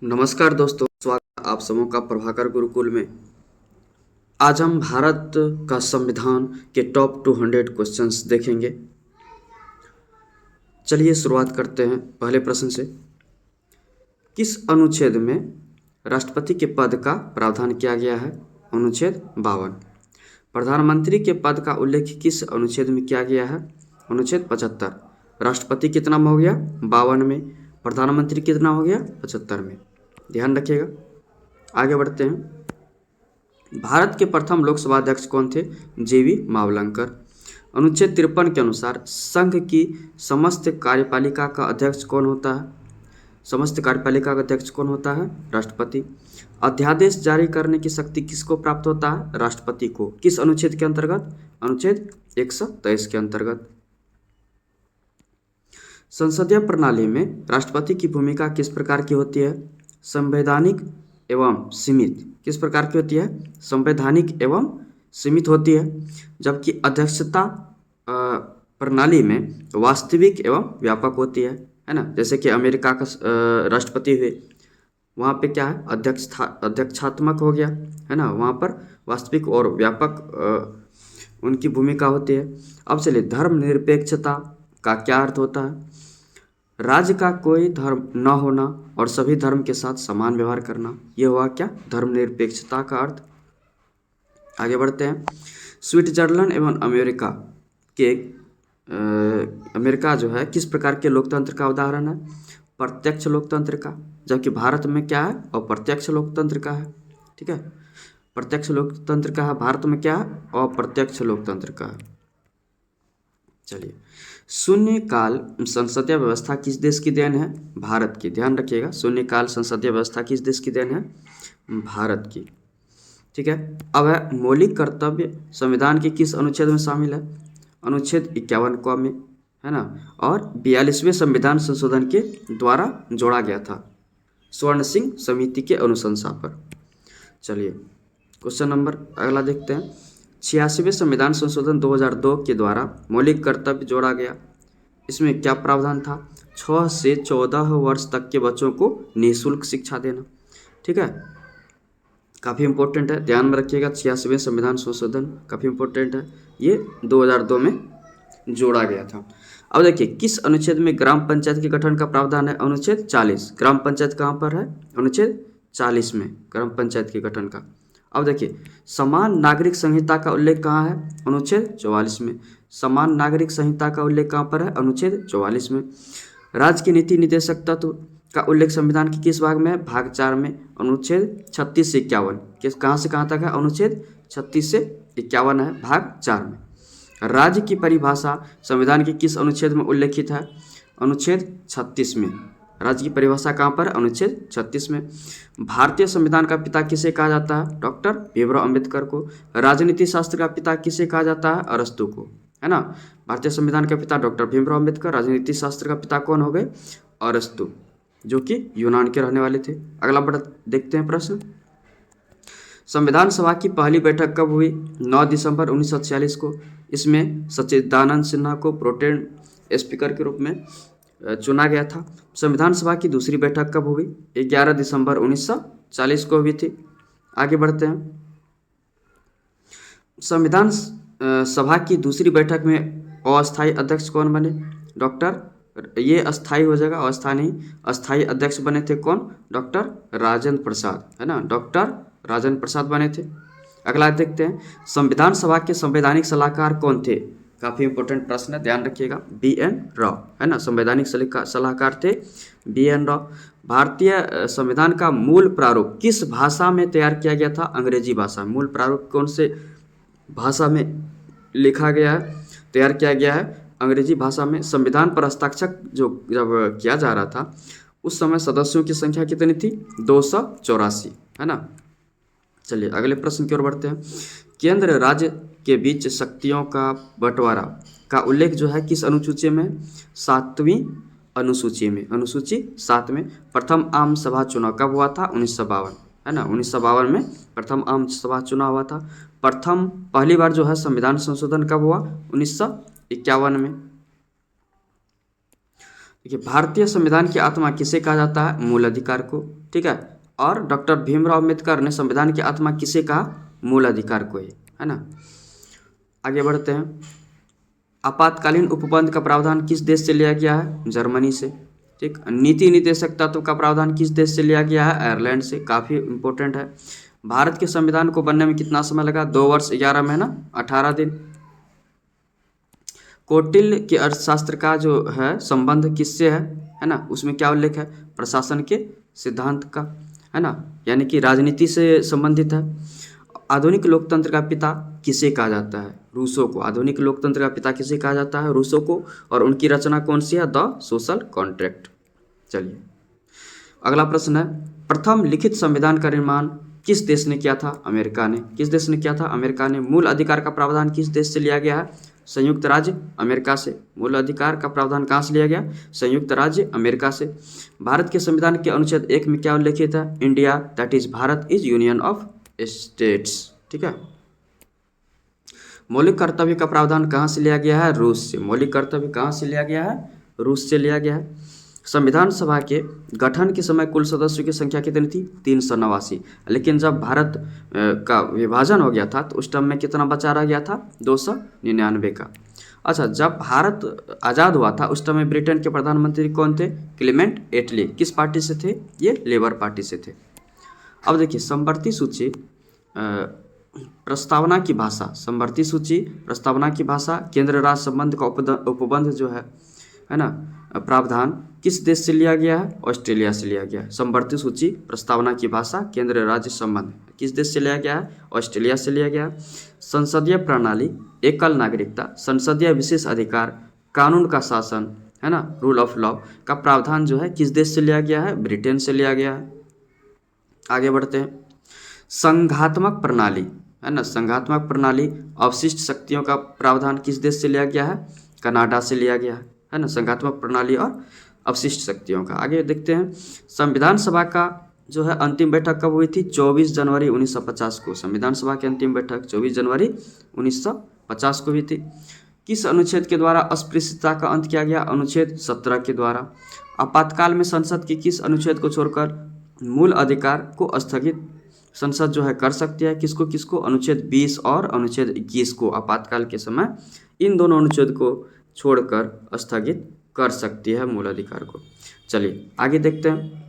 नमस्कार दोस्तों, स्वागत है आप सबों का प्रभाकर गुरुकुल में। आज हम भारत का संविधान के टॉप 200 क्वेश्चंस देखेंगे। चलिए शुरुआत करते हैं पहले प्रश्न से। किस अनुच्छेद में राष्ट्रपति के पद का प्रावधान किया गया है? अनुच्छेद 52। प्रधानमंत्री के पद का उल्लेख किस अनुच्छेद में किया गया है? अनुच्छेद 75। राष्ट्रपति कितना में हो गया? 52 में। प्रधानमंत्री कितना हो गया? 75 में। ध्यान रखिएगा। आगे बढ़ते हैं। भारत के प्रथम लोकसभा अध्यक्ष कौन थे? जीवी मावलंकर। अनुच्छेद 53 के अनुसार संघ की समस्त कार्यपालिका का अध्यक्ष कौन होता है? समस्त कार्यपालिका का अध्यक्ष कौन होता है? राष्ट्रपति। अध्यादेश जारी करने की शक्ति किसको प्राप्त होता है? राष्ट्रपति को। किस अनुच्छेद के अंतर्गत? अनुच्छेद 123 के अंतर्गत। संसदीय प्रणाली में राष्ट्रपति की भूमिका किस प्रकार की होती है? संवैधानिक एवं सीमित। किस प्रकार की होती है? संवैधानिक एवं सीमित होती है। जबकि अध्यक्षता प्रणाली में वास्तविक एवं व्यापक होती है ना। जैसे कि अमेरिका का राष्ट्रपति हुए, वहाँ पे क्या है? अध्यक्षात्मक हो गया, है ना। वहाँ पर वास्तविक और व्यापक उनकी भूमिका होती है। अब चलिए, धर्मनिरपेक्षता का क्या अर्थ होता है? राज्य का कोई धर्म न होना और सभी धर्म के साथ समान व्यवहार करना, ये हुआ क्या? धर्मनिरपेक्षता का अर्थ। आगे बढ़ते हैं। स्विट्जरलैंड एवं अमेरिका जो है किस प्रकार के लोकतंत्र का उदाहरण है? प्रत्यक्ष लोकतंत्र का। जबकि भारत में क्या है? अप्रत्यक्ष लोकतंत्र का है। ठीक है, प्रत्यक्ष लोकतंत्र का है। भारत में क्या है? अप्रत्यक्ष लोकतंत्र का है। चलिए, शून्यकाल संसदीय व्यवस्था किस देश की देन है? भारत की। ध्यान रखिएगा, शून्यकाल संसदीय व्यवस्था किस देश की देन है? भारत की। ठीक है। अब है मौलिक कर्तव्य संविधान के किस अनुच्छेद में शामिल है? अनुच्छेद 51 क में, है ना। और 42वें संविधान संशोधन के द्वारा जोड़ा गया था, स्वर्ण सिंह समिति के अनुशंसा पर। चलिए, क्वेश्चन नंबर अगला देखते हैं। 86वें संविधान संशोधन 2002 के द्वारा मौलिक कर्तव्य जोड़ा गया। इसमें क्या प्रावधान था? 6 से 14 वर्ष तक के बच्चों को निःशुल्क शिक्षा देना। ठीक है, काफ़ी इंपॉर्टेंट है, ध्यान में रखिएगा। 86वें संविधान संशोधन काफ़ी इंपॉर्टेंट है, ये 2002 में जोड़ा गया था। अब देखिए, किस अनुच्छेद में ग्राम पंचायत के गठन का प्रावधान है? अनुच्छेद 40। ग्राम पंचायत कहाँ पर है? अनुच्छेद 40 में ग्राम पंचायत के गठन का। अब देखिए, समान नागरिक संहिता का उल्लेख कहाँ है? अनुच्छेद 44 में। समान नागरिक संहिता का उल्लेख कहाँ पर है? अनुच्छेद 44 में। राज्य की नीति निर्देशक तत्व का उल्लेख संविधान के किस भाग में है? भाग 4 में, अनुच्छेद 36 से 51। किस कहाँ से कहाँ तक है? अनुच्छेद 36 से 51 है, भाग 4 में। राज्य की परिभाषा संविधान के किस अनुच्छेद में उल्लेखित है? अनुच्छेद 36 में। राज्य की परिभाषा कहाँ पर? अनुच्छेद 36 में। भारतीय संविधान का पिता किसे कहा जाता है? डॉक्टर भीमराव अंबेडकर को। राजनीति शास्त्र का पिता किसे कहा जाता है? अरस्तु को, है ना। भारतीय संविधान का पिता डॉक्टर भीमराव अंबेडकर, राजनीति शास्त्र का पिता कौन हो गए? अरस्तु, जो कि यूनान के रहने वाले थे। अगला बड़ा देखते हैं प्रश्न। संविधान सभा की पहली बैठक कब हुई? 9 दिसंबर 1946 को। इसमें सच्चिदानंद सिन्हा को प्रोटेम स्पीकर के रूप में चुना गया था। संविधान सभा की दूसरी बैठक कब हुई? 11 दिसंबर 1940 को हुई थी। आगे बढ़ते हैं। संविधान सभा की दूसरी बैठक में अस्थायी अध्यक्ष कौन बने? डॉक्टर, ये अस्थायी हो जाएगा, अस्थायी नहीं, अस्थायी अध्यक्ष बने थे कौन? डॉक्टर राजेंद्र प्रसाद, है ना। डॉक्टर राजेंद्र प्रसाद बने थे। अगला देखते हैं। संविधान सभा के संवैधानिक सलाहकार कौन थे? काफ़ी इंपॉर्टेंट प्रश्न है, ध्यान रखिएगा। BN राव, है ना, संवैधानिक सलाहकार थे BN राव। भारतीय संविधान का मूल प्रारूप किस भाषा में तैयार किया गया था? अंग्रेजी भाषा। मूल प्रारूप कौन से भाषा में लिखा गया है, तैयार किया गया है? अंग्रेजी भाषा में। संविधान पर हस्ताक्षर जब किया जा रहा था, उस समय सदस्यों की संख्या कितनी थी? 284, है ना। चलिए, अगले प्रश्न की ओर बढ़ते हैं। केंद्र राज्य के बीच शक्तियों का बंटवारा का उल्लेख जो है किस अनुसूची में? 7वीं अनुसूची में, अनुसूची 7 में। प्रथम आम सभा चुनाव कब हुआ था? 1952, है ना। 1952 में प्रथम आम सभा चुनाव हुआ था। पहली बार जो है संविधान संशोधन कब हुआ? 1951 में। देखिए, भारतीय संविधान की आत्मा किसे कहा जाता है? मूल अधिकार को, ठीक है। और डॉक्टर भीमराव अम्बेडकर ने संविधान की आत्मा किसे कहा? मूल अधिकार को ही, है ना। आगे बढ़ते हैं। आपातकालीन उपबंध का प्रावधान किस देश से लिया गया है? जर्मनी से, ठीक। नीति निदेशक तत्व का प्रावधान किस देश से लिया गया है? आयरलैंड से। काफ़ी इंपॉर्टेंट है। भारत के संविधान को बनने में कितना समय लगा? 2 वर्ष 11 महीना 18 दिन। कौटिल्य के अर्थशास्त्र का जो है संबंध किससे है ना, उसमें क्या उल्लेख है? प्रशासन के सिद्धांत का, है ना, यानी कि राजनीति से संबंधित है। आधुनिक लोकतंत्र का पिता किसे कहा जाता है? रूसो को। आधुनिक लोकतंत्र का पिता किसे कहा जाता है? रूसो को। और उनकी रचना कौन सी है? The social contract. चलिए, अगला प्रश्न है, प्रथम लिखित संविधान का निर्माण किस देश ने किया था? अमेरिका ने। किस देश ने किया था? अमेरिका ने। मूल अधिकार का प्रावधान किस देश से लिया गया है? संयुक्त राज्य अमेरिका से। मूल अधिकार का प्रावधान कहाँ से लिया गया? संयुक्त राज्य अमेरिका से। भारत के संविधान के अनुच्छेद 1 में क्या उल्लेखित है? India that is Bharat is union of states, ठीक है। मौलिक कर्तव्य का प्रावधान कहाँ से लिया गया है? रूस से। मौलिक कर्तव्य कहाँ से लिया गया है? रूस से लिया गया है। संविधान सभा के गठन के समय कुल सदस्यों की संख्या कितनी थी? 389। लेकिन जब भारत का विभाजन हो गया था तो उस टाइम में कितना बचा रह गया था? 299 का। अच्छा, जब भारत आज़ाद हुआ था उस टाइम में ब्रिटेन के प्रधानमंत्री कौन थे? क्लेमेंट एटली। किस पार्टी से थे? ये लेबर पार्टी से थे। अब देखिए, समवर्ती सूची प्रस्तावना की भाषा। समवर्ती सूची प्रस्तावना की भाषा केंद्र राज्य संबंध का उपबंध जो है ना, प्रावधान किस देश से लिया गया है? ऑस्ट्रेलिया से लिया गया है। समवर्ती सूची प्रस्तावना की भाषा केंद्र राज्य संबंध किस देश से लिया गया है? ऑस्ट्रेलिया से लिया गया है। संसदीय प्रणाली, एकल नागरिकता, संसदीय विशेष अधिकार, कानून का शासन, है ना, रूल ऑफ लॉ का प्रावधान जो है किस देश से लिया गया है? ब्रिटेन से लिया गया है। आगे बढ़ते हैं। संघात्मक प्रणाली, है ना, संघात्मक प्रणाली, अवशिष्ट शक्तियों का प्रावधान किस देश से लिया गया है? कनाडा से लिया गया है ना, संघात्मक प्रणाली और अवशिष्ट शक्तियों का। आगे देखते हैं। संविधान सभा का जो है अंतिम बैठक कब हुई थी? 24 जनवरी 1950 को। संविधान सभा की अंतिम बैठक 24 जनवरी 1950 को हुई थी। किस अनुच्छेद के द्वारा अस्पृश्यता का अंत किया गया? अनुच्छेद 17 के द्वारा। आपातकाल में संसद के किस अनुच्छेद को छोड़कर मूल अधिकार को स्थगित संसद जो है कर सकती है? किसको किसको? अनुच्छेद 20 और अनुच्छेद 21 को आपातकाल के समय इन दोनों अनुच्छेद को छोड़कर स्थगित कर सकती है मूल अधिकार को। चलिए आगे देखते हैं।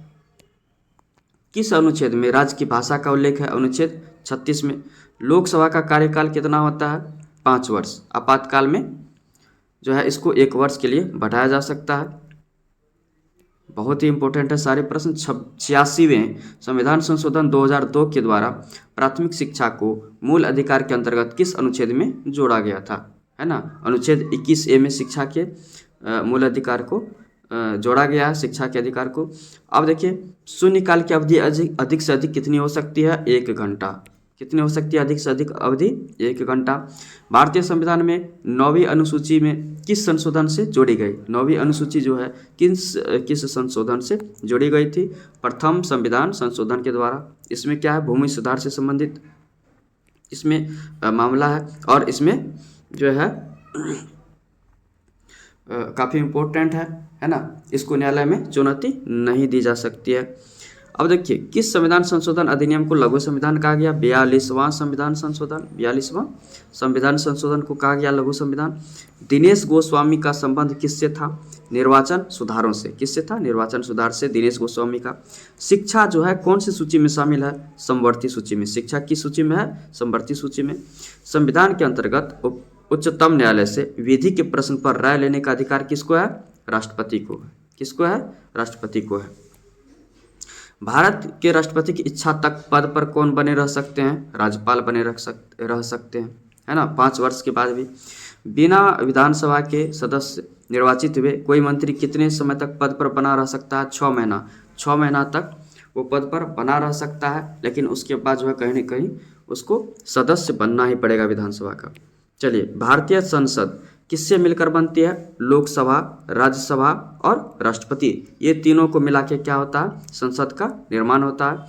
किस अनुच्छेद में राज्य की भाषा का उल्लेख है? अनुच्छेद 36 में। लोकसभा का कार्यकाल कितना होता है? 5 वर्ष। आपातकाल में जो है इसको 1 वर्ष के लिए बढ़ाया जा सकता है। बहुत ही इंपॉर्टेंट है सारे प्रश्न। 86वें संविधान संशोधन 2002 के द्वारा प्राथमिक शिक्षा को मूल अधिकार के अंतर्गत किस अनुच्छेद में जोड़ा गया था? है ना, अनुच्छेद 21A में शिक्षा के मूल अधिकार को जोड़ा गया है, शिक्षा के अधिकार को। अब देखिए, शून्यकाल की अवधि अधिक से अधिक कितनी हो सकती है? 1 घंटा। कितनी हो सकती है अधिक से अधिक अवधि? 1 घंटा। भारतीय संविधान में 9वीं अनुसूची में किस संशोधन से जोड़ी गई? 9वीं अनुसूची जो है किस संशोधन से जोड़ी गई थी? प्रथम संविधान संशोधन के द्वारा। इसमें क्या है? भूमि सुधार से संबंधित इसमें मामला है और इसमें जो है काफ़ी इम्पोर्टेंट है ना, इसको न्यायालय में चुनौती नहीं दी जा सकती है। अब देखिए, किस संविधान संशोधन अधिनियम को लघु संविधान कहा गया? 42वां संविधान संशोधन। 42वां संविधान संशोधन को कहा गया लघु संविधान। दिनेश गोस्वामी का संबंध किससे था? निर्वाचन सुधारों से। किससे था? निर्वाचन सुधार से दिनेश गोस्वामी का। शिक्षा जो है कौन सी सूची में शामिल है? समवर्ती सूची में। शिक्षा किस सूची में है? समवर्ती सूची में। संविधान के अंतर्गत उच्चतम न्यायालय से विधि के प्रश्न पर राय लेने का अधिकार किसको है? राष्ट्रपति को है। किसको है? राष्ट्रपति को है। भारत के राष्ट्रपति की इच्छा तक पद पर कौन बने रह सकते हैं? राज्यपाल बने रह सकते हैं, है ना, 5 वर्ष के बाद भी। बिना विधानसभा के सदस्य निर्वाचित हुए कोई मंत्री कितने समय तक पद पर बना रह सकता है? 6 महीना। 6 महीना तक वो पद पर बना रह सकता है, लेकिन उसके बाद जो है कहीं ना कहीं उसको सदस्य बनना ही पड़ेगा विधानसभा का। चलिए, भारतीय संसद किससे मिलकर बनती है? लोकसभा, राज्यसभा और राष्ट्रपति, ये तीनों को मिला के क्या होता है? संसद का निर्माण होता है।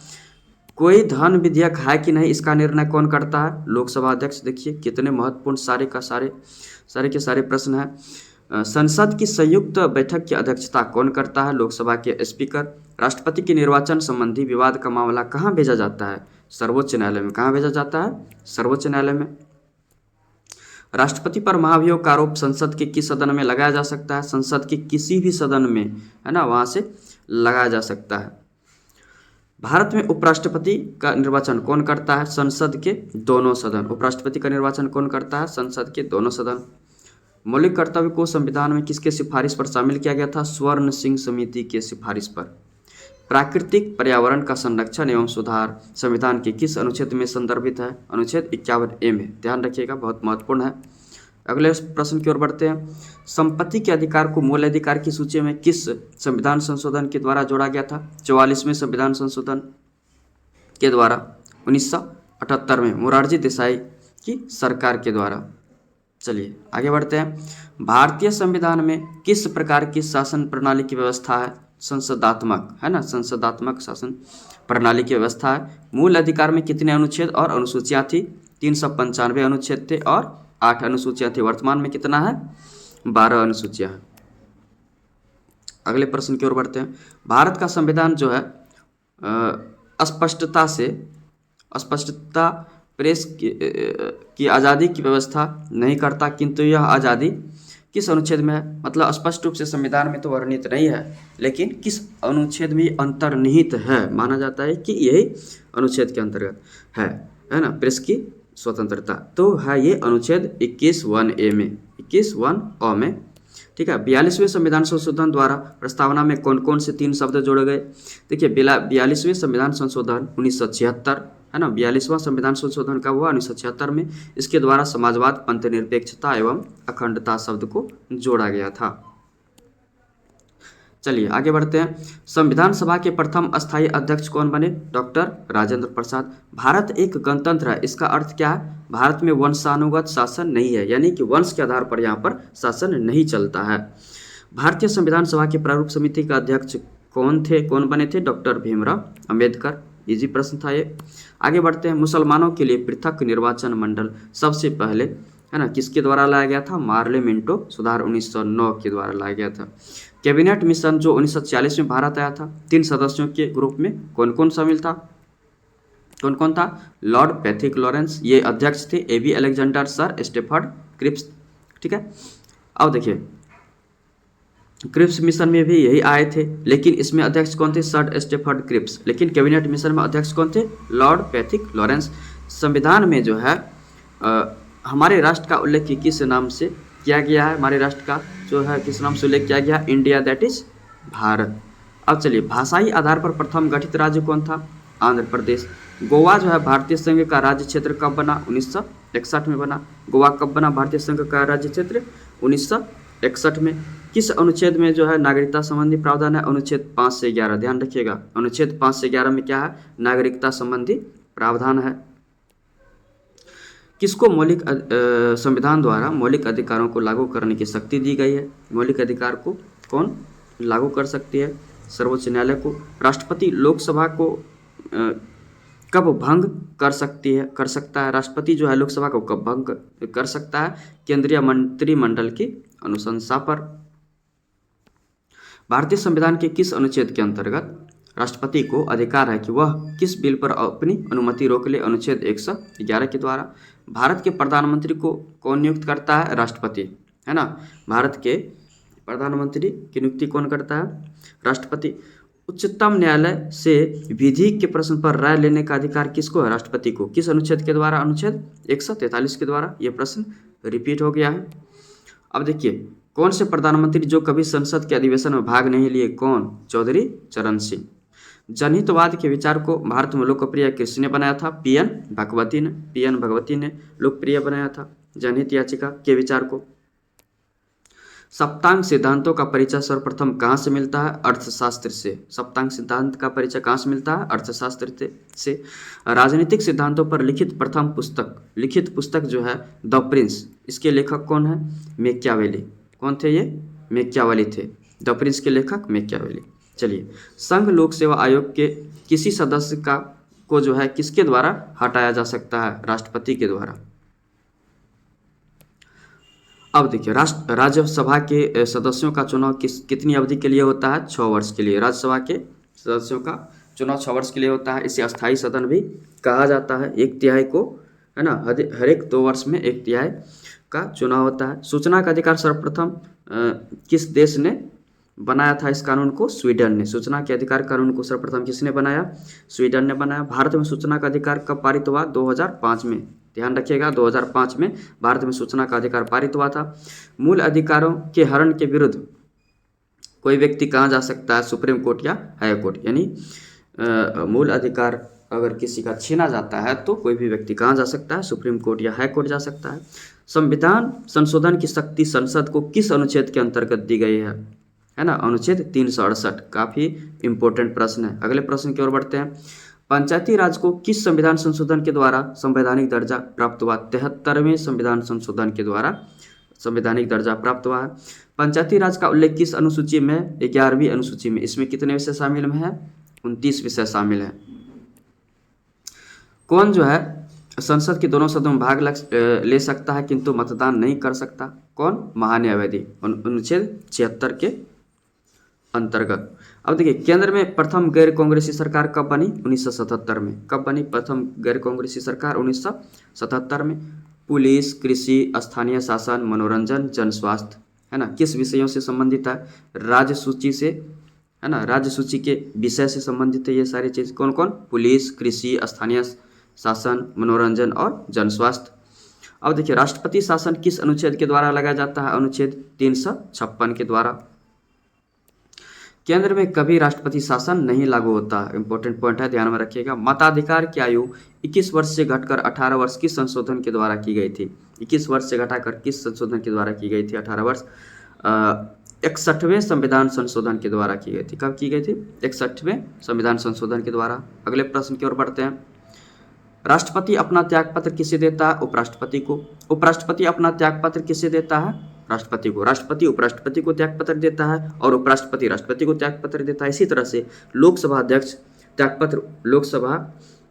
कोई धन विधेयक है कि नहीं, इसका निर्णय कौन करता है? लोकसभा अध्यक्ष। देखिए कितने महत्वपूर्ण सारे के सारे प्रश्न हैं। संसद की संयुक्त बैठक की अध्यक्षता कौन करता है? लोकसभा के स्पीकर। राष्ट्रपति के निर्वाचन संबंधी विवाद का मामला कहाँ भेजा जाता है? सर्वोच्च न्यायालय में। कहाँ भेजा जाता है? सर्वोच्च न्यायालय में। राष्ट्रपति पर महाभियोग का आरोप संसद के किस सदन में लगाया जा सकता है? संसद के किसी भी सदन में, है ना, वहाँ से लगाया जा सकता है। भारत में उपराष्ट्रपति का निर्वाचन कौन करता है? संसद के दोनों सदन। उपराष्ट्रपति का निर्वाचन कौन करता है? संसद के दोनों सदन। मौलिक कर्तव्य को संविधान में किसके सिफारिश पर शामिल किया गया था? स्वर्ण सिंह समिति के सिफारिश पर। प्राकृतिक पर्यावरण का संरक्षण एवं सुधार संविधान के किस अनुच्छेद में संदर्भित है? अनुच्छेद 51A में। ध्यान रखिएगा, बहुत महत्वपूर्ण है। अगले प्रश्न की ओर बढ़ते हैं। संपत्ति के अधिकार को मूल अधिकार की सूची में किस संविधान संशोधन के द्वारा जोड़ा गया था? 44वें संविधान संशोधन के द्वारा 1978 में मोरारजी देसाई की सरकार के द्वारा। चलिए आगे बढ़ते हैं। भारतीय संविधान में किस प्रकार की शासन प्रणाली की व्यवस्था है? संसदात्मक, है ना, संसदात्मक शासन प्रणाली की व्यवस्था है। मूल अधिकार में कितने अनुच्छेद और अनुसूचियाँ थी? 395 अनुच्छेद थे और 8 अनुसूचियाँ थी। वर्तमान में कितना है? 12 अनुसूचियाँ हैं। अगले प्रश्न की ओर बढ़ते हैं। भारत का संविधान जो है स्पष्टता प्रेस की आज़ादी की व्यवस्था नहीं करता, किंतु यह आज़ादी किस अनुच्छेद में है? मतलब स्पष्ट रूप से संविधान में तो वर्णित नहीं है, लेकिन किस अनुच्छेद में अंतर्निहित है? माना जाता है कि यही अनुच्छेद के अंतर्गत है ना, प्रेस की स्वतंत्रता। तो है ये अनुच्छेद 21(1)A में, 21(1)A में। ठीक है। 42वें संविधान संशोधन द्वारा प्रस्तावना में कौन कौन से 3 शब्द जोड़े गए? देखिए 42वें संविधान संशोधन 1976, है ना, 42वां संविधान संशोधन का हुआ 1976 में। इसके द्वारा समाजवाद, पंथनिरपेक्षता एवं अखंडता शब्द को जोड़ा गया था। चलिए आगे बढ़ते हैं। संविधान सभा के प्रथम अस्थायी अध्यक्ष कौन बने? डॉक्टर राजेंद्र प्रसाद। भारत एक गणतंत्र है, इसका अर्थ क्या है? भारत में वंशानुगत शासन नहीं है, यानी कि वंश के आधार पर यहाँ पर शासन नहीं चलता है। भारतीय संविधान सभा के प्रारूप समिति का अध्यक्ष कौन बने थे? डॉक्टर भीमराव अंबेडकर। इजी प्रश्न था ये। आगे बढ़ते हैं। मुसलमानों के लिए पृथक निर्वाचन मंडल सबसे पहले, है ना, किसके द्वारा लाया गया था? मार्ले मिंटो सुधार 1909 के द्वारा लाया गया था। कैबिनेट मिशन जो 1940 में भारत आया था, 3 सदस्यों के ग्रुप में कौन कौन शामिल था? कौन कौन था? लॉर्ड पैथिक लॉरेंस, ये अध्यक्ष थे। AB Alexander, sir Stafford Cripps. ठीक है। अब देखिए क्रिप्स मिशन में भी यही आए थे, लेकिन इसमें अध्यक्ष कौन थे? Sir Stafford Cripps. लेकिन कैबिनेट मिशन में अध्यक्ष कौन थे? Lord Pethick Lawrence. संविधान में जो है हमारे राष्ट्र का उल्लेख किस नाम से किया गया है? हमारे राष्ट्र का जो है किस नाम से उल्लेख किया गया? India, that is Bharat. अब चलिए, भाषाई आधार पर प्रथम गठित राज्य कौन था? आंध्र प्रदेश। गोवा जो है भारतीय संघ का राज्य क्षेत्र कब बना? 1961 में बना। गोवा कब बना भारतीय संघ का राज्य क्षेत्र? 1961 में। किस अनुच्छेद में जो है नागरिकता संबंधी प्रावधान है? अनुच्छेद 5 से 11। ध्यान रखिएगा, अनुच्छेद 5 से 11 में क्या है? नागरिकता संबंधी प्रावधान है। किसको संविधान द्वारा मौलिक अधिकारों को लागू करने की शक्ति दी गई है? मौलिक अधिकार को कौन लागू कर सकती है? सर्वोच्च न्यायालय को। राष्ट्रपति लोकसभा को कब भंग कर सकता है? राष्ट्रपति जो है लोकसभा को कब भंग कर सकता है? केंद्रीय मंत्रिमंडल की अनुशंसा पर। भारतीय संविधान के किस अनुच्छेद के अंतर्गत राष्ट्रपति को अधिकार है कि वह किस बिल पर अपनी अनुमति रोक ले? अनुच्छेद 111 के द्वारा। भारत के प्रधानमंत्री को कौन नियुक्त करता है? राष्ट्रपति, है ना। भारत के प्रधानमंत्री की नियुक्ति कौन करता है? राष्ट्रपति। उच्चतम न्यायालय से विधि के प्रश्न पर राय लेने का अधिकार किसको है? राष्ट्रपति को। किस अनुच्छेद के द्वारा? अनुच्छेद 143 के द्वारा। यह प्रश्न रिपीट हो गया है। अब देखिए, कौन से प्रधानमंत्री जो कभी संसद के अधिवेशन में भाग नहीं लिए? कौन? चौधरी चरण सिंह। जनहितवाद के विचार को भारत में लोकप्रिय किसने बनाया था? पीएन भगवती ने लोकप्रिय बनाया था जनहित याचिका के विचार को। सप्तांग सिद्धांतों का परिचय सर्वप्रथम कहाँ से मिलता है? अर्थशास्त्र से। सप्तांग सिद्धांत का परिचय कहाँ से मिलता है? अर्थशास्त्र से। राजनीतिक सिद्धांतों पर लिखित पुस्तक जो है द प्रिंस, इसके लेखक कौन है? मैकियावेली। कौन थे ये? मैकियावेली थे। द प्रिंस के लेखक मैकियावेली। चलिए, संघ लोक सेवा आयोग के किसी सदस्य को जो है किसके द्वारा हटाया जा सकता है? राष्ट्रपति के द्वारा। अब देखिए राज्यसभा के सदस्यों का चुनाव कितनी अवधि के लिए होता है? 6 वर्ष के लिए। राज्यसभा के सदस्यों का चुनाव 6 वर्ष के लिए होता है। इसे अस्थायी सदन भी कहा जाता है। 1/3 को, है ना, हर एक 2 वर्ष में 1/3 का चुनाव होता है। सूचना का अधिकार सर्वप्रथम किस देश ने बनाया था इस कानून को? स्वीडन ने। सूचना के अधिकार कानून को सर्वप्रथम किसने बनाया? स्वीडन ने बनाया। भारत में सूचना का अधिकार कब पारित हुआ? 2005 में। ध्यान रखिएगा, 2005 में भारत में सूचना का अधिकार पारित हुआ था। मूल अधिकारों के हरण के विरुद्ध कोई व्यक्ति कहाँ जा सकता है? सुप्रीम कोर्ट या हाई कोर्ट। यानी मूल अधिकार अगर किसी का छीना जाता है तो कोई भी व्यक्ति कहाँ जा सकता है? सुप्रीम कोर्ट या हाई कोर्ट जा सकता है। संविधान संशोधन की शक्ति संसद को किस अनुच्छेद के अंतर्गत दी गई है ना? अनुच्छेद 368। काफ़ी इंपॉर्टेंट प्रश्न है। अगले प्रश्न की ओर बढ़ते हैं। पंचायती राज को किस संविधान संशोधन के द्वारा संवैधानिक दर्जा प्राप्त हुआ? 73वें संविधान संशोधन के द्वारा संवैधानिक दर्जा प्राप्त हुआ है। पंचायती राज का उल्लेख किस अनुसूची में? 11वीं अनुसूची में। इसमें कितने विषय शामिल हैं? 29 विषय शामिल हैं। कौन जो है संसद के दोनों सदनों में भाग ले सकता है किंतु मतदान नहीं कर सकता? कौन? महान्यायवादी। अनुच्छेद 76 के अंतर्गत। अब देखिए, केंद्र में प्रथम गैर कांग्रेसी सरकार कब बनी? 1977 में। कब बनी प्रथम गैर कांग्रेसी सरकार? 1977 में। पुलिस, कृषि, स्थानीय शासन, मनोरंजन, जन स्वास्थ्य, है ना, किस विषयों से संबंधित है? राज्य सूची से, है ना, राज्य सूची के विषय से संबंधित है ये सारी चीज़। कौन कौन? पुलिस, कृषि, स्थानीय शासन, मनोरंजन और जन स्वास्थ्य। अब देखिए, राष्ट्रपति शासन किस अनुच्छेद के द्वारा लगाया जाता है? अनुच्छेद 356 के द्वारा। केंद्र में कभी राष्ट्रपति शासन नहीं लागू होता। इंपॉर्टेंट पॉइंट है, ध्यान में रखिएगा। मताधिकार की आयु 21 वर्ष से घटकर 18 वर्ष किस संशोधन के द्वारा की गई थी? 21 वर्ष से घटाकर किस संशोधन के द्वारा की गई थी 18 वर्ष? 61वें संविधान संशोधन के द्वारा की गई थी। कब की गई थी? 61वें संविधान संशोधन के द्वारा। अगले प्रश्न की ओर बढ़ते हैं। राष्ट्रपति अपना त्यागपत्र किसे देता है? उपराष्ट्रपति को। उपराष्ट्रपति अपना त्यागपत्र किसे देता है? राष्ट्रपति को। राष्ट्रपति उपराष्ट्रपति को त्यागपत्र देता है और उपराष्ट्रपति राष्ट्रपति को त्यागपत्र देता है। इसी तरह से लोकसभा अध्यक्ष त्यागपत्र लोकसभा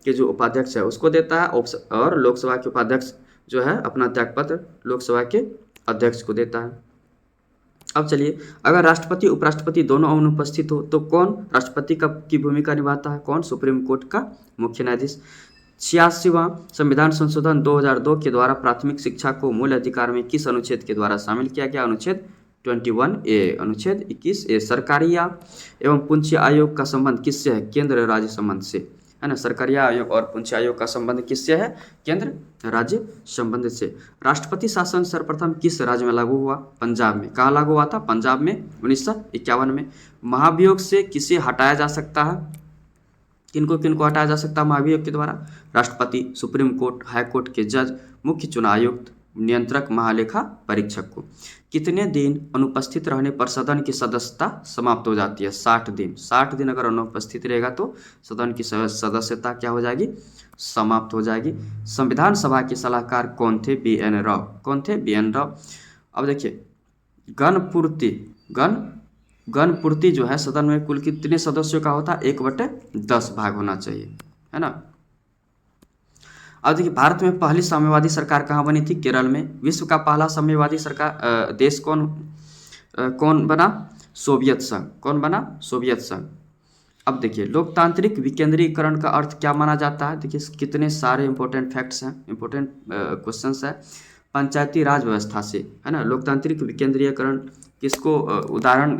के जो उपाध्यक्ष है उसको देता है और लोकसभा के उपाध्यक्ष जो है अपना त्यागपत्र लोकसभा के अध्यक्ष को देता है। अब चलिए, अगर राष्ट्रपति उपराष्ट्रपति दोनों अनुपस्थित हो तो कौन राष्ट्रपति की भूमिका निभाता है? कौन? सुप्रीम कोर्ट का मुख्य न्यायाधीश। 86वां संविधान संशोधन 2002 के द्वारा प्राथमिक शिक्षा को मूल अधिकार में किस अनुच्छेद के द्वारा शामिल किया गया? अनुच्छेद 21A। अनुच्छेद 21A। सरकारी एवं पूंजी आयोग का संबंध किससे है? केंद्र राज्य संबंध से, है ना। सरकारी आयोग और पूंजी आयोग का संबंध किससे है? केंद्र राज्य संबंध से। राष्ट्रपति शासन सर्वप्रथम किस राज्य में लागू हुआ? पंजाब में। कहाँ लागू हुआ था? पंजाब में 1951 में। महाभियोग से किसे हटाया जा सकता है? किनको किनको हटाया जा सकता है महाभियोग के द्वारा? राष्ट्रपति, सुप्रीम कोर्ट, हाई कोर्ट के जज, मुख्य चुनाव आयुक्त, नियंत्रक, महालेखा परीक्षक को। कितने दिन अनुपस्थित रहने पर सदन की सदस्यता समाप्त हो जाती है? 60 दिन। 60 दिन अगर अनुपस्थित रहेगा तो सदन की सदस्यता क्या हो जाएगी? समाप्त हो जाएगी। संविधान सभा के सलाहकार कौन थे? BN राव। कौन थे? BN राव। अब देखिए, गणपूर्ति जो है सदन में कुल कितने सदस्यों का होता है? 1/10 भाग होना चाहिए, है ना। अब देखिए, भारत में पहली साम्यवादी सरकार कहाँ बनी थी? केरल में। विश्व का पहला साम्यवादी सरकार देश कौन बना? सोवियत संघ। कौन बना? सोवियत संघ। अब देखिए, लोकतांत्रिक विकेंद्रीकरण का अर्थ क्या माना जाता है? देखिए, कितने सारे इंपॉर्टेंट फैक्ट्स हैं, इंपॉर्टेंट क्वेश्चंस है। पंचायती राज व्यवस्था से, है ना। लोकतांत्रिक विकेंद्रीकरण किसको उदाहरण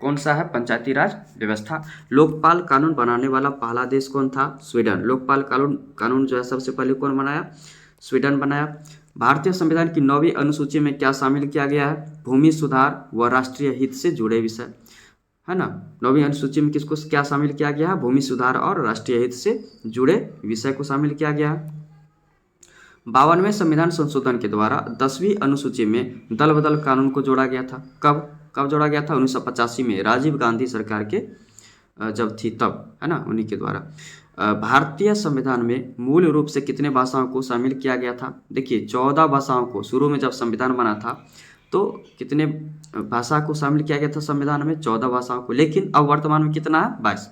कौन सा है? पंचायती राज व्यवस्था। लोकपाल कानून बनाने वाला पहला देश कौन था? स्वीडन। लोकपाल कानून जो है सबसे पहले कौन बनाया? स्वीडन बनाया। भारतीय संविधान की 9वीं अनुसूची में क्या शामिल किया गया है? भूमि सुधार व राष्ट्रीय हित से जुड़े विषय, है ना। 9वीं अनुसूची में किसको क्या शामिल किया गया है? भूमि सुधार और राष्ट्रीय हित से जुड़े विषय को शामिल किया गया है। 52वें संविधान संशोधन के द्वारा 10वीं अनुसूची में दल बदल कानून को जोड़ा गया था। कब जोड़ा गया था? 1985 में, राजीव गांधी सरकार के जब थी तब, है ना, उन्हीं के द्वारा। भारतीय संविधान में मूल रूप से कितने भाषाओं को शामिल किया गया था? देखिए, 14 भाषाओं को, शुरू में जब संविधान बना था तो कितने भाषा को शामिल किया गया था संविधान में? 14 भाषाओं को। लेकिन अब वर्तमान में कितना है? 22।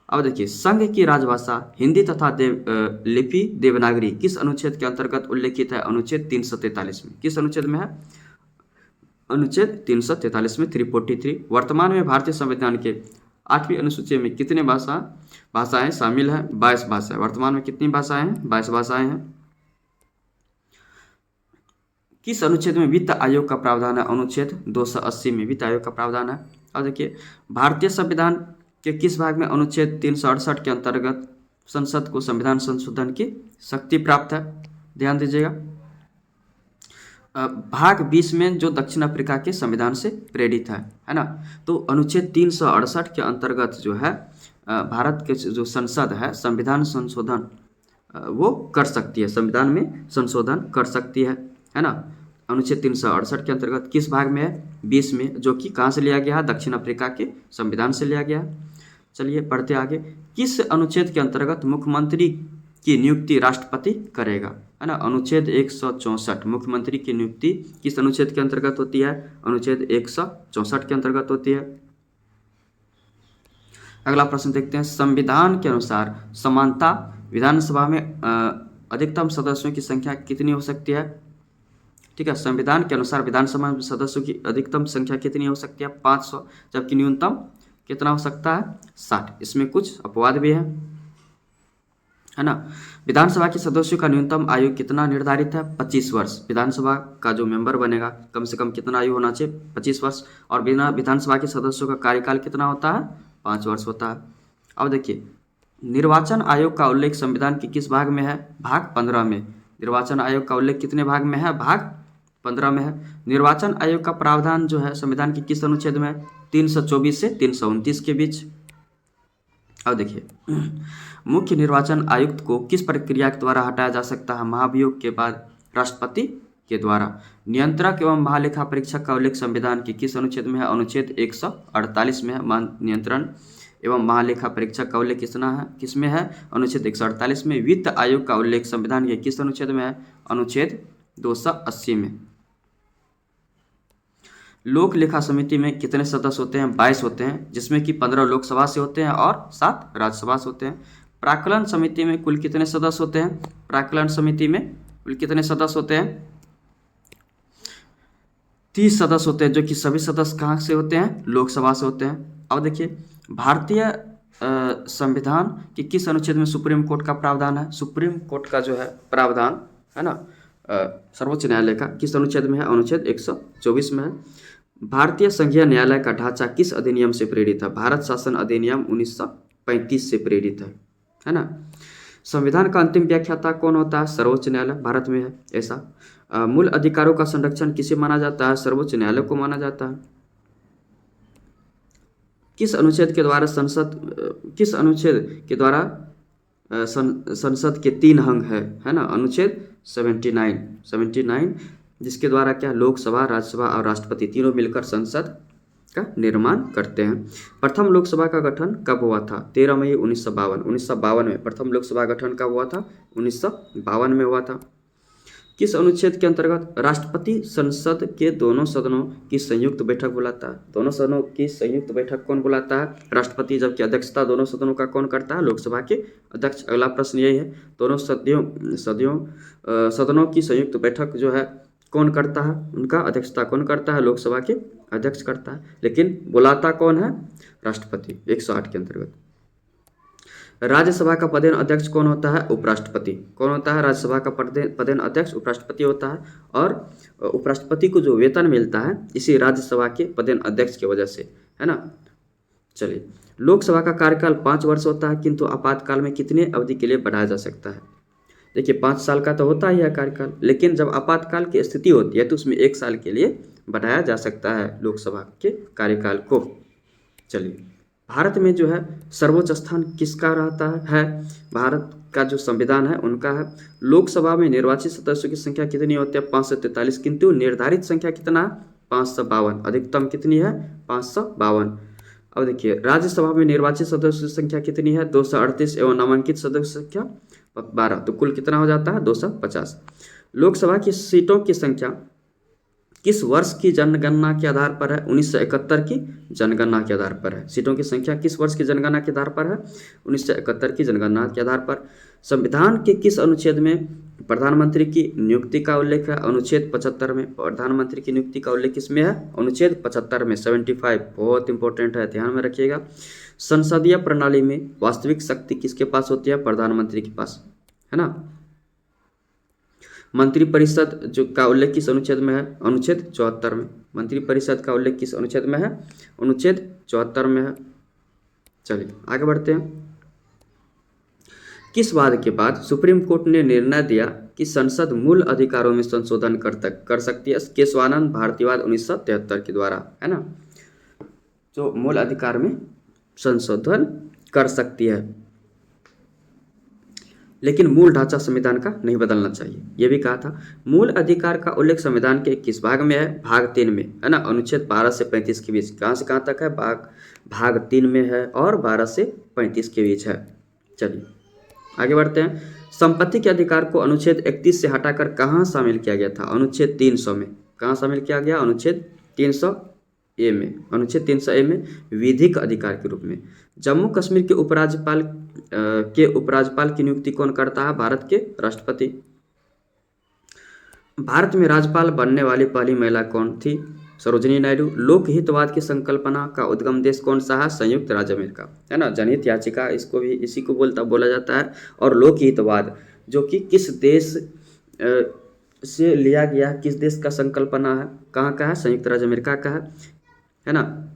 अब देखिए, संघ की राजभाषा हिंदी तथा लिपि देवनागरी किस अनुच्छेद के अंतर्गत उल्लेखित है? अनुच्छेद 343 में। किस अनुच्छेद में है? अनुच्छेद 343 में 343। वर्तमान में भारतीय संविधान के 8वीं अनुसूची में कितने भाषाएं शामिल हैं? 22 भाषाएं। वर्तमान में कितनी भाषाएं हैं? 22 भाषाएं हैं। किस अनुच्छेद में वित्त आयोग का प्रावधान है? अनुच्छेद 280 में वित्त आयोग का प्रावधान है। अब देखिए, भारतीय संविधान के किस भाग में अनुच्छेद 368 के अंतर्गत संसद को संविधान संशोधन की शक्ति प्राप्त है? ध्यान दीजिएगा, भाग 20 में जो दक्षिण अफ्रीका के संविधान से प्रेरित है ना। तो अनुच्छेद 368 के अंतर्गत जो है भारत के जो संसद है संविधान संशोधन वो कर सकती है, संविधान में संशोधन कर सकती है ना। अनुच्छेद 368 के अंतर्गत किस भाग में है? 20 में, जो कि कहाँ से लिया गया है? दक्षिण अफ्रीका के संविधान से लिया गया है। चलिए पढ़ते आगे। किस अनुच्छेद के अंतर्गत मुख्यमंत्री की नियुक्ति राष्ट्रपति करेगा? है ना। अनुच्छेद 164 मुख्यमंत्री की नियुक्ति किस अनुच्छेद के अंतर्गत होती है? अनुच्छेद 164 के अंतर्गत होती है। अगला प्रश्न देखते हैं। संविधान के अनुसार समानता विधानसभा में अधिकतम सदस्यों की संख्या कितनी हो सकती है? ठीक है, संविधान के अनुसार विधानसभा में सदस्यों की अधिकतम संख्या कितनी हो सकती है? 500, जबकि न्यूनतम कितना हो सकता है? 60। इसमें कुछ अपवाद भी है ना। विधानसभा के सदस्यों का न्यूनतम आयु कितना निर्धारित है? 25 वर्ष। विधानसभा का जो मेंबर बनेगा कम से कम कितना आयु होना चाहिए? 25 वर्ष। और बिना विधानसभा के सदस्यों का कार्यकाल कितना होता है? 5 वर्ष होता है। अब देखिए, निर्वाचन आयोग का उल्लेख संविधान के किस भाग में है? भाग 15 में। निर्वाचन आयोग का उल्लेख कितने भाग में है? भाग 15 में है। निर्वाचन आयोग का प्रावधान जो है संविधान के किस अनुच्छेद में है? 324 से 329 के बीच। अब देखिए, मुख्य निर्वाचन आयुक्त को किस प्रक्रिया के द्वारा हटाया जा सकता है? महाभियोग के बाद राष्ट्रपति के द्वारा। नियंत्रक एवं महालेखा परीक्षक का उल्लेख संविधान के किस अनुच्छेद में है? अनुच्छेद 148 में है। नियंत्रण एवं महालेखा परीक्षक का उल्लेख किसमें है? अनुच्छेद 148 में। वित्त आयोग का उल्लेख संविधान के किस अनुच्छेद में है? अनुच्छेद 280 में। लोक लेखा समिति में कितने सदस्य होते हैं? 22 होते हैं, जिसमें कि 15 लोकसभा से होते हैं और 7 राज्यसभा से होते हैं। प्राक्कलन समिति में कुल कितने सदस्य होते हैं? प्राक्कलन समिति में कुल कितने सदस्य होते हैं? 30 सदस्य होते हैं, जो कि सभी सदस्य कहाँ से होते हैं? लोकसभा से होते हैं। अब देखिए, भारतीय संविधान के किस अनुच्छेद में सुप्रीम कोर्ट का प्रावधान है? सुप्रीम कोर्ट का जो है प्रावधान है ना सर्वोच्च न्यायालय का किस अनुच्छेद में है? अनुच्छेद 124 में है। भारतीय संघीय न्यायालय का ढांचा किस अधिनियम से प्रेरित है? भारत शासन अधिनियम 1935 से प्रेरित है ना। संविधान का अंतिम व्याख्याता कौन होता है? सर्वोच्च न्यायालय भारत में है ऐसा। मूल अधिकारों का संरक्षण किसे माना जाता है? सर्वोच्च न्यायालय को माना जाता है। किस अनुच्छेद के द्वारा संसद के 3 अंग है ना। अनुच्छेद 79 जिसके द्वारा क्या? लोकसभा, राज्यसभा और राष्ट्रपति तीनों मिलकर संसद का निर्माण करते हैं। प्रथम लोकसभा का गठन कब हुआ था? 13 मई 1952 में प्रथम लोकसभा गठन कब हुआ था? 1952 में हुआ था। किस अनुच्छेद के अंतर्गत राष्ट्रपति संसद के दोनों सदनों की संयुक्त बैठक बुलाता है? दोनों सदनों की संयुक्त बैठक कौन बुलाता है? राष्ट्रपति। जबकि अध्यक्षता दोनों सदनों का कौन करता है? लोकसभा के अध्यक्ष। अगला प्रश्न यही है, दोनों सदनों की संयुक्त बैठक जो है कौन करता है? उनका अध्यक्षता कौन करता है? लोकसभा के अध्यक्ष करता है, लेकिन बुलाता कौन है? राष्ट्रपति। 108 के अंतर्गत। राज्यसभा का पदेन अध्यक्ष कौन होता है? उपराष्ट्रपति। कौन होता है? राज्यसभा का पदेन अध्यक्ष उपराष्ट्रपति होता है। और उपराष्ट्रपति को जो वेतन मिलता है इसी राज्यसभा के पदेन अध्यक्ष की वजह से है ना। चलिए, लोकसभा का कार्यकाल 5 वर्ष होता है, किंतु आपातकाल में कितने अवधि के लिए बढ़ाया जा सकता है? देखिए, 5 साल का तो होता ही है कार्यकाल, लेकिन जब आपातकाल की स्थिति होती है तो उसमें 1 साल के लिए बढ़ाया जा सकता है लोकसभा के कार्यकाल को। चलिए, भारत में जो है सर्वोच्च स्थान किसका रहता है? भारत का जो संविधान है उनका है। लोकसभा में निर्वाचित सदस्यों की संख्या कितनी होती है? 543, किंतु निर्धारित संख्या कितना है? 552। अधिकतम कितनी है? 552। अब देखिए, राज्यसभा में निर्वाचित सदस्यों की संख्या कितनी है? 238 एवं नामांकित सदस्यों की संख्या 12, तो कुल कितना हो जाता है? 250। लोकसभा की सीटों की संख्या किस वर्ष की जनगणना के आधार पर है? 1971 की जनगणना के आधार पर है। सीटों की संख्या किस वर्ष की जनगणना के आधार पर है? 1971 की जनगणना के आधार पर। संविधान के किस अनुच्छेद में प्रधानमंत्री की नियुक्ति का उल्लेख है? अनुच्छेद 75 में। प्रधानमंत्री की नियुक्ति का उल्लेख किसमें है? अनुच्छेद 75 में। 75 बहुत इंपॉर्टेंट है, ध्यान में रखिएगा। संसदीय प्रणाली में वास्तविक शक्ति किसके पास होती है? प्रधानमंत्री के पास, है ना। मंत्रिपरिषद जो का उल्लेख किस अनुच्छेद में है? अनुच्छेद 74 में। मंत्रिपरिषद का उल्लेख किस अनुच्छेद में है? अनुच्छेद 74 में है। चलिए आगे बढ़ते हैं। किस वाद के बाद सुप्रीम कोर्ट ने निर्णय दिया कि संसद मूल अधिकारों में संशोधन कर सकती है? केशवानंद भारतीवाद 1973 के द्वारा, है ना, जो मूल अधिकार में संशोधन कर सकती है, लेकिन मूल ढांचा संविधान का नहीं बदलना चाहिए, ये भी कहा था। मूल अधिकार का उल्लेख संविधान के किस भाग में है? भाग 3 में, है ना। अनुच्छेद 12 से 35 के बीच। कहाँ से कहाँ तक है? भाग 3 में है और 12 से 35 के बीच है। चलिए आगे बढ़ते हैं। संपत्ति के अधिकार को अनुच्छेद 31 से हटाकर कहाँ शामिल किया गया था? अनुच्छेद 300 में। कहाँ शामिल किया गया? अनुच्छेद 300A में। अनुच्छेद 300A में विधिक अधिकार के रूप में। जम्मू कश्मीर के उपराज्यपाल की नियुक्ति कौन करता है? भारत के राष्ट्रपति। भारत में राज्यपाल बनने वाली पहली महिला कौन थी? सरोजिनी नायडू। लोकहितवाद की संकल्पना का उद्गम देश कौन सा है? संयुक्त राज्य अमेरिका, है ना। जनहित याचिका इसको भी इसी को बोला जाता है। और लोकहितवाद जो कि किस देश से लिया गया, किस देश का संकल्पना है, कहाँ का है? संयुक्त राज्य अमेरिका का है ना।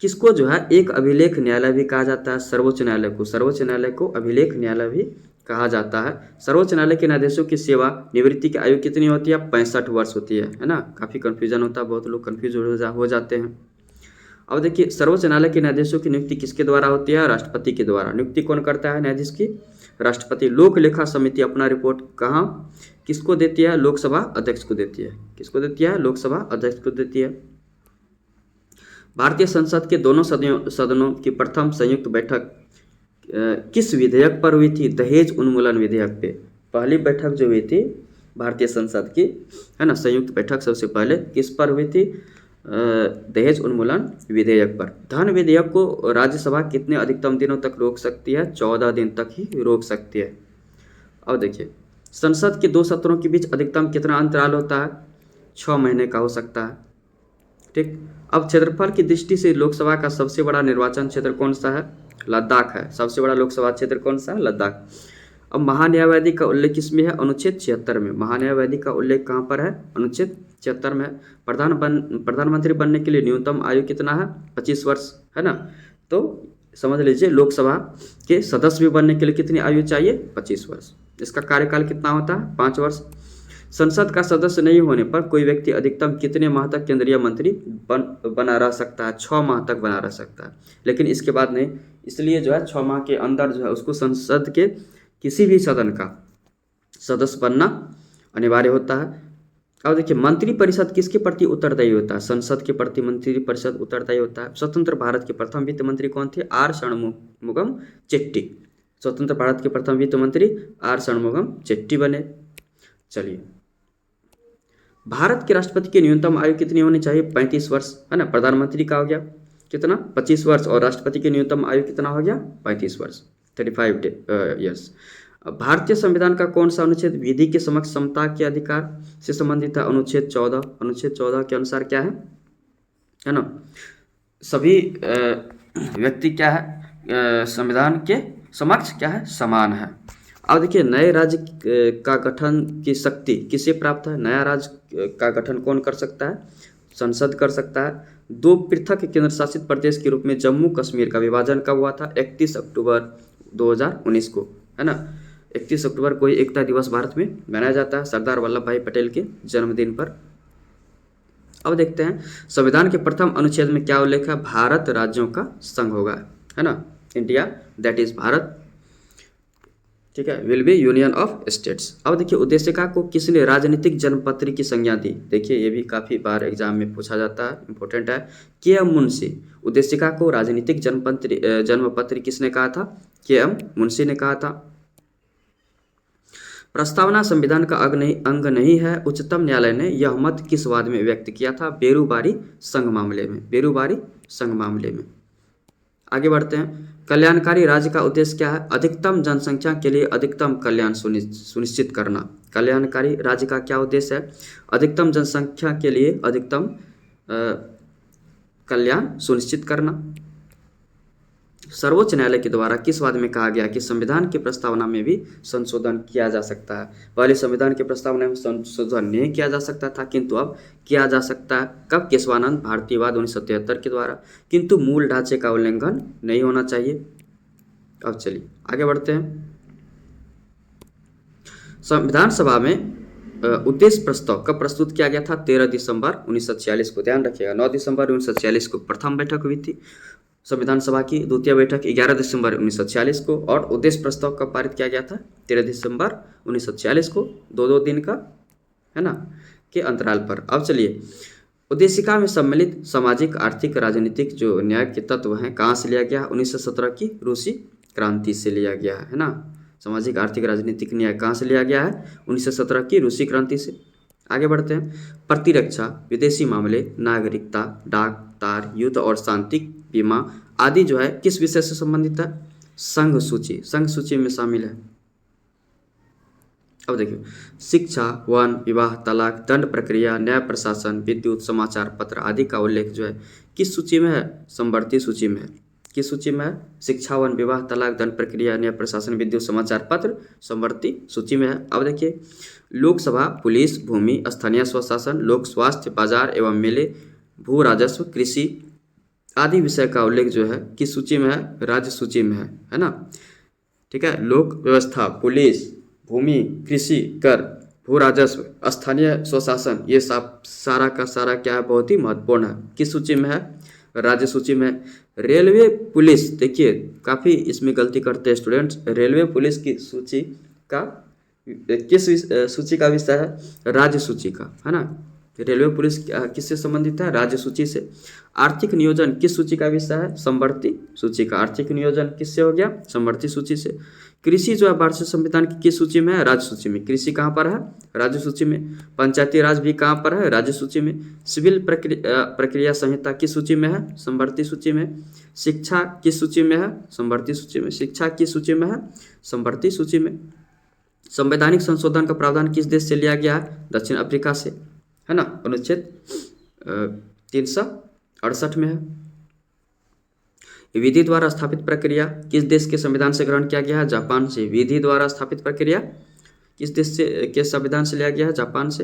किसको जो है एक अभिलेख न्यायालय भी कहा जाता है? सर्वोच्च न्यायालय को। सर्वोच्च न्यायालय को अभिलेख न्यायालय भी कहा जाता है। सर्वोच्च न्यायालय के न्यायाधीशों की सेवा निवृत्ति की आयु कितनी होती है? 65 वर्ष होती है ना। काफ़ी कन्फ्यूजन होता है, बहुत लोग कन्फ्यूज हो जाते हैं। अब देखिए, सर्वोच्च न्यायालय के न्यायाधीशों की नियुक्ति किसके द्वारा होती है? राष्ट्रपति के द्वारा। नियुक्ति कौन करता है न्यायाधीश की? राष्ट्रपति। लोक लेखा समिति अपना रिपोर्ट कहाँ किसको देती है? लोकसभा अध्यक्ष को देती है। किसको देती है? लोकसभा अध्यक्ष को देती है। भारतीय संसद के दोनों सदनों की प्रथम संयुक्त बैठक किस विधेयक पर हुई थी? दहेज उन्मूलन विधेयक पे पहली बैठक जो हुई थी भारतीय संसद की, है ना, संयुक्त बैठक सबसे पहले किस पर हुई थी? दहेज उन्मूलन विधेयक पर। धन विधेयक को राज्यसभा कितने अधिकतम दिनों तक रोक सकती है? 14 दिन तक ही रोक सकती है। अब देखिए, संसद के 2 सत्रों के बीच अधिकतम कितना अंतराल होता है? 6 महीने का हो सकता है। ठीक। अब क्षेत्रफल की दृष्टि से लोकसभा का सबसे बड़ा निर्वाचन क्षेत्र कौन सा है? लद्दाख है। सबसे बड़ा लोकसभा क्षेत्र कौन सा है? लद्दाख। अब महान्यायवादी का उल्लेख किसमें है? अनुच्छेद 76 में। महान्यायवादी का उल्लेख कहाँ पर है? अनुच्छेद 76 में है। प्रधानमंत्री बनने के लिए न्यूनतम आयु कितना है? 25 वर्ष, है ना। तो समझ लीजिए, लोकसभा के सदस्य भी बनने के लिए कितनी आयु चाहिए? 25 वर्ष। इसका कार्यकाल कितना होता है? 5 वर्ष। संसद का सदस्य नहीं होने पर कोई व्यक्ति अधिकतम कितने माह तक केंद्रीय मंत्री बना रह सकता है? 6 माह तक बना रह सकता है, लेकिन इसके बाद नहीं। इसलिए जो है 6 माह के अंदर जो है उसको संसद के किसी भी सदन का सदस्य बनना अनिवार्य होता है। अब देखिए, मंत्रिपरिषद किसके प्रति उत्तरदायी होता है? संसद के प्रति मंत्रिपरिषद उत्तरदायी होता है। स्वतंत्र भारत के प्रथम वित्त मंत्री कौन थे? आर षणमुगम चेट्टी। स्वतंत्र भारत के प्रथम वित्त मंत्री आर षणमुगम चेट्टी बने। चलिए, भारत के राष्ट्रपति की न्यूनतम आयु कितनी होनी चाहिए? 35 वर्ष, है ना। प्रधानमंत्री का हो गया कितना? 25 वर्ष। और राष्ट्रपति की न्यूनतम आयु कितना हो गया? 35 वर्ष, 35 ईयर्स। भारतीय संविधान का कौन सा अनुच्छेद विधि के समक्ष समता के अधिकार से संबंधित है? अनुच्छेद 14। अनुच्छेद 14 के अनुसार क्या है ना, सभी व्यक्ति क्या है? संविधान के समक्ष क्या है? समान है। अब देखिए, नए राज्य का गठन की शक्ति किसे प्राप्त है? नया राज्य का गठन कौन कर सकता है? संसद कर सकता है। 2 पृथक केंद्र शासित प्रदेश के रूप में जम्मू कश्मीर का विभाजन कब हुआ था? 31 अक्टूबर 2019 को, है ना। 31 अक्टूबर को ही एकता दिवस भारत में मनाया जाता है, सरदार वल्लभ भाई पटेल के जन्मदिन पर। अब देखते हैं, संविधान के प्रथम अनुच्छेद में क्या उल्लेख है? भारत राज्यों का संघ होगा, है ना। इंडिया, दैट इज भारत, ठीक है, will be union of states. अब देखिए, उद्देशिका को किसने राजनीतिक जन्मपत्री की संज्ञा दी? देखिए, ये भी काफ़ी बार एग्जाम में पूछा जाता है, इंपॉर्टेंट है। के.एम. मुंशी। उद्देशिका को राजनीतिक जन्मपत्री किसने कहा था? के.एम. मुंशी ने कहा था। प्रस्तावना संविधान का अंग नहीं है, उच्चतम न्यायालय ने यह मत किस वाद में व्यक्त किया था? बेरूबारी संघ मामले में। बेरूबारी संघ मामले में। आगे बढ़ते हैं। कल्याणकारी राज्य का उद्देश्य क्या है? अधिकतम जनसंख्या के लिए अधिकतम कल्याण सुनिश्चित करना। कल्याणकारी राज्य का क्या उद्देश्य है? अधिकतम जनसंख्या के लिए अधिकतम कल्याण सुनिश्चित करना। सर्वोच्च न्यायालय के द्वारा किस वाद में कहा गया कि संविधान की प्रस्तावना में भी संशोधन किया जा सकता है? पहले संविधान की प्रस्तावना में संशोधन नहीं किया जा सकता था, किंतु अब किया जा सकता है। कब? केशवानंद भारतीयवाद 1973 के द्वारा। किंतु मूल ढांचे का उल्लंघन नहीं होना चाहिए। अब चलिए आगे बढ़ते हैं। संविधान सभा में उद्देश्य प्रस्ताव कब प्रस्तुत किया गया था? 13 दिसंबर 1946 को। ध्यान रखिएगा, 9 दिसंबर 1946 को प्रथम बैठक हुई थी संविधान सभा की। द्वितीय बैठक 11 दिसंबर 1946 को। और उद्देश्य प्रस्ताव कब पारित किया गया था? 13 दिसंबर 1946 को। दो दिन का है ना के अंतराल पर। अब चलिए, उद्देशिका में सम्मिलित सामाजिक, आर्थिक, राजनीतिक जो न्याय के तत्व हैं कहाँ से लिया गया? 1917 की रूसी क्रांति से लिया गया है ना। सामाजिक, आर्थिक, राजनीतिक न्याय कहाँ से लिया गया है? 1917 की रूसी क्रांति से। आगे बढ़ते हैं। प्रतिरक्षा, विदेशी मामले, नागरिकता, डाक, तार, युद्ध और शांति बीमा आदि जो है किस विषय से संबंधित है? संघ सूची। संघ सूची में शामिल है। अब देखिए, शिक्षा, वन, विवाह, तलाक, दंड प्रक्रिया, न्याय प्रशासन, विद्युत, समाचार पत्र आदि का उल्लेख जो है किस सूची में है? समवर्ती सूची में है। किस सूची में है? शिक्षा, वन, विवाह, तलाक, दंड प्रक्रिया, न्याय प्रशासन, विद्युत, समाचार पत्र समवर्ती सूची में है। अब देखिए, लोकसभा, पुलिस, भूमि, स्थानीय स्वशासन, लोक स्वास्थ्य, बाजार एवं मेले, भू राजस्व, कृषि आदि विषय का उल्लेख जो है किस सूची में है? राज्य सूची में है ना। ठीक है, लोक व्यवस्था, पुलिस, भूमि, कृषि, कर, भू राजस्व, स्थानीय स्वशासन, ये सब सारा का सारा क्या है? बहुत ही महत्वपूर्ण है। किस सूची में है? राज्य सूची में। रेलवे पुलिस, देखिए काफ़ी इसमें गलती करते हैं स्टूडेंट्स। रेलवे पुलिस की सूची का किस सूची का विषय है? राज्य सूची का, है ना। रेलवे पुलिस किससे संबंधित है? राज्य सूची से। आर्थिक नियोजन किस सूची का विषय है? समवर्ती सूची का। आर्थिक नियोजन किससे हो गया? समवर्ती सूची से। कृषि जो है भारतीय संविधान की किस सूची में है? राज्य सूची में। कृषि कहाँ पर है? राज्य सूची में। पंचायती राज भी कहाँ पर है? राज्य सूची में। सिविल प्रक्रिया संहिता किस सूची में है? समवर्ती सूची में। शिक्षा किस सूची में है? समवर्ती सूची में। शिक्षा किस सूची में है? समवर्ती सूची में। संवैधानिक संशोधन का प्रावधान किस देश से लिया गया है? दक्षिण अफ्रीका से, है ना। अनुच्छेद 368 में है। विधि द्वारा स्थापित प्रक्रिया किस देश के संविधान से ग्रहण किया गया है? जापान से। विधि द्वारा स्थापित प्रक्रिया किस देश से के संविधान से लिया गया है? जापान से।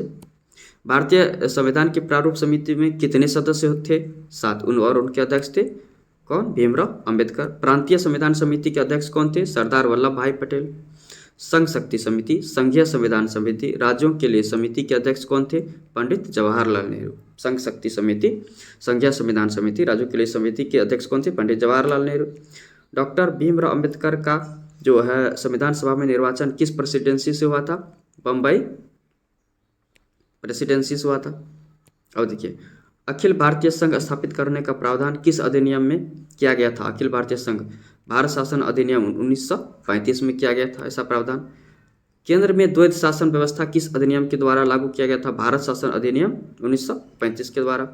भारतीय संविधान की प्रारूप समिति में कितने सदस्य थे? 7। और उनके अध्यक्ष थे कौन? भीमराव अंबेडकर। प्रांतीय संविधान समिति के अध्यक्ष कौन थे? सरदार वल्लभ भाई पटेल। संघ शक्ति समिति, संघीय संविधान समिति, राज्यों के लिए समिति के अध्यक्ष कौन थे? पंडित जवाहरलाल नेहरू। संघ शक्ति समिति, संघीय संविधान समिति, राज्यों के लिए समिति के अध्यक्ष कौन थे? पंडित जवाहरलाल नेहरू। डॉक्टर भीमराव अंबेडकर का जो है संविधान सभा में निर्वाचन किस प्रेसिडेंसी से हुआ था? बम्बई प्रेसिडेंसी से हुआ था। अब देखिए, अखिल भारतीय संघ स्थापित करने का प्रावधान किस अधिनियम में किया गया था? अखिल भारतीय संघ भारत शासन अधिनियम 1935 में किया गया था ऐसा प्रावधान। केंद्र में द्वैध शासन व्यवस्था किस अधिनियम के द्वारा लागू किया गया था? भारत शासन अधिनियम 1935 के द्वारा।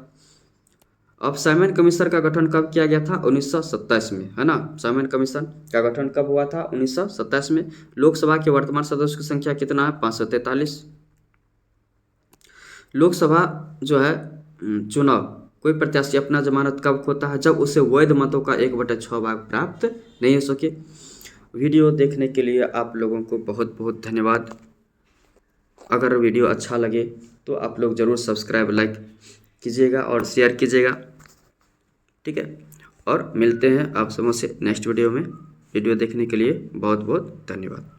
अब साइमन कमीशन का गठन कब किया गया था? 1927 में, है ना। साइमन कमीशन का गठन कब हुआ था? 1927 में। लोकसभा के वर्तमान सदस्यों की संख्या कितना है? 543। लोकसभा जो है चुनाव कोई प्रत्याशी अपना जमानत कब खोता है? जब उसे वैध मतों का 1/6 भाग प्राप्त नहीं हो सके। वीडियो देखने के लिए आप लोगों को बहुत बहुत धन्यवाद। अगर वीडियो अच्छा लगे तो आप लोग ज़रूर सब्सक्राइब, लाइक कीजिएगा और शेयर कीजिएगा, ठीक है। और मिलते हैं आप सबों से नेक्स्ट वीडियो में। वीडियो देखने के लिए बहुत बहुत धन्यवाद।